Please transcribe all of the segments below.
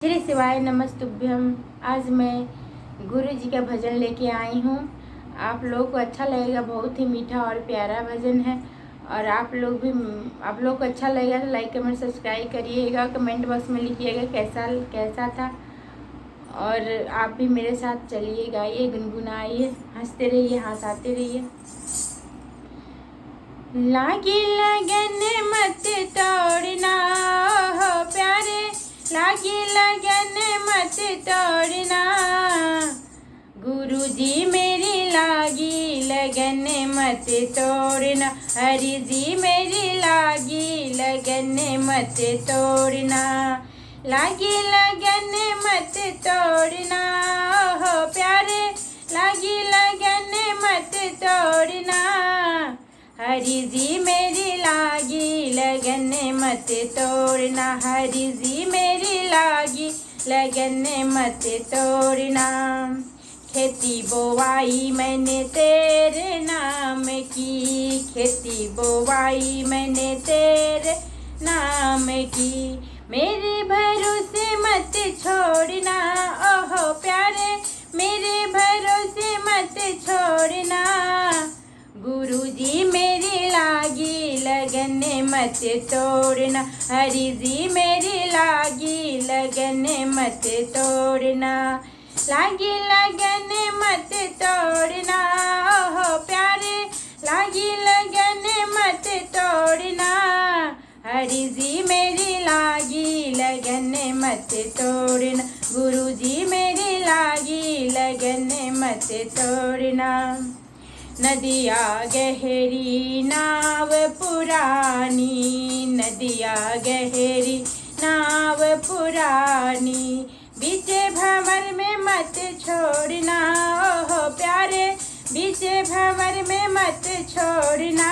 श्री शिवाय नमस्तुभ्यम। आज मैं गुरु जी का भजन लेके आई हूँ। आप लोग को अच्छा लगेगा, बहुत ही मीठा और प्यारा भजन है। और आप लोग को अच्छा लगेगा तो लाइक कमेंट सब्सक्राइब करिएगा, कमेंट बॉक्स में लिखिएगा कैसा था। और आप भी मेरे साथ चलिए, गाइए, गुनगुनाइए, हंसते रहिए, हंसाते रहिए। लागी लगन मत तोड़ना हो प्यारे, लागी लगन मत तोड़ना। गुरु जी मेरी लागी लगन मत तोड़ना, हरि जी मेरी लागी लगन मत तोड़ना। लागी लगन मत तोड़ना हो प्यारे, लागी लगन मत तोड़ना। हरि जी मेरी लागी लगन मत तोड़ना, हरि जी मेरी लागी लगन मत तोड़ना। खेती बोवाई मैंने तेरे नाम की, खेती बोवाई मैंने तेरे नाम की। मेरे भरोसे मत छोड़ना ओहो प्यारे, मेरे भरोसे मत छोड़ना। गुरु जी मेरी लागी लगन मत तोड़ना, हरि जी मेरी लागी लगन मत तोड़ना। लागी लगन मत तोड़ना ओहो प्यारे, लागी लगन मत तोड़ना। हरि जी मेरी लागी लगन मत तोड़ना, गुरु जी मेरी लागी लगन मत तोड़ना। नदिया गहरी नाव पुरानी, नदिया गहरी नाव पुरानी। बीच भंवर में मत छोड़ना ओहो प्यारे, बीच भंवर में मत छोड़ना।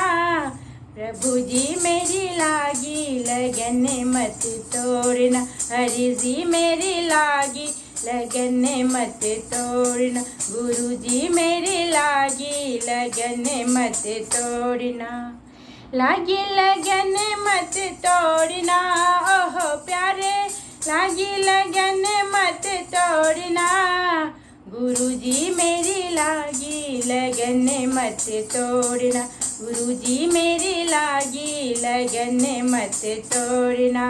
प्रभु जी मेरी लागी लगन मत तोड़ना, हरि जी मेरी लागी लगन मत तोड़ना। गुरु जी मेरी लागी लगन मत तोड़ना। लागी लगन मत तोड़ना ओहो प्यारे, लागी लगन मत तोड़ना। गुरु जी मेरी लागी लगन मत तोड़ना, गुरु जी मेरी लागी लगन मत तोड़ना।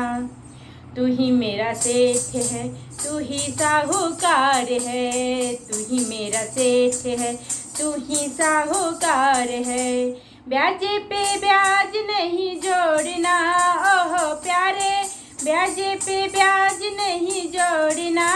तू ही मेरा सेठ है, तू ही साहूकार है, तू ही मेरा सेठ है, तू ही साहूकार है। ब्याज पे ब्याज नहीं जोड़ना ओहो प्यारे, ब्याज पे ब्याज नहीं जोड़ना।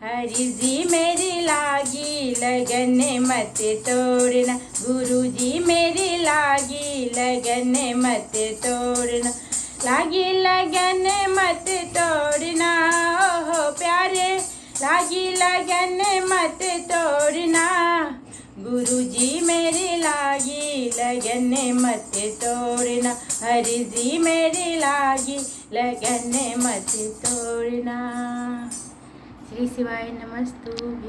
हरि जी मेरी लागी लगन मत तोड़ना, गुरु जी मेरी लागी लगन मत तोड़ना। लागी लगन मत तोड़ना ओहो प्यारे, लागी लगन मत तोड़ना। गुरु जी मेरी लागी लगन मत तोड़ना, हरि जी मेरी लागी लगन मत तोड़ना। श्री शिवाय नमस्तुभ्यं।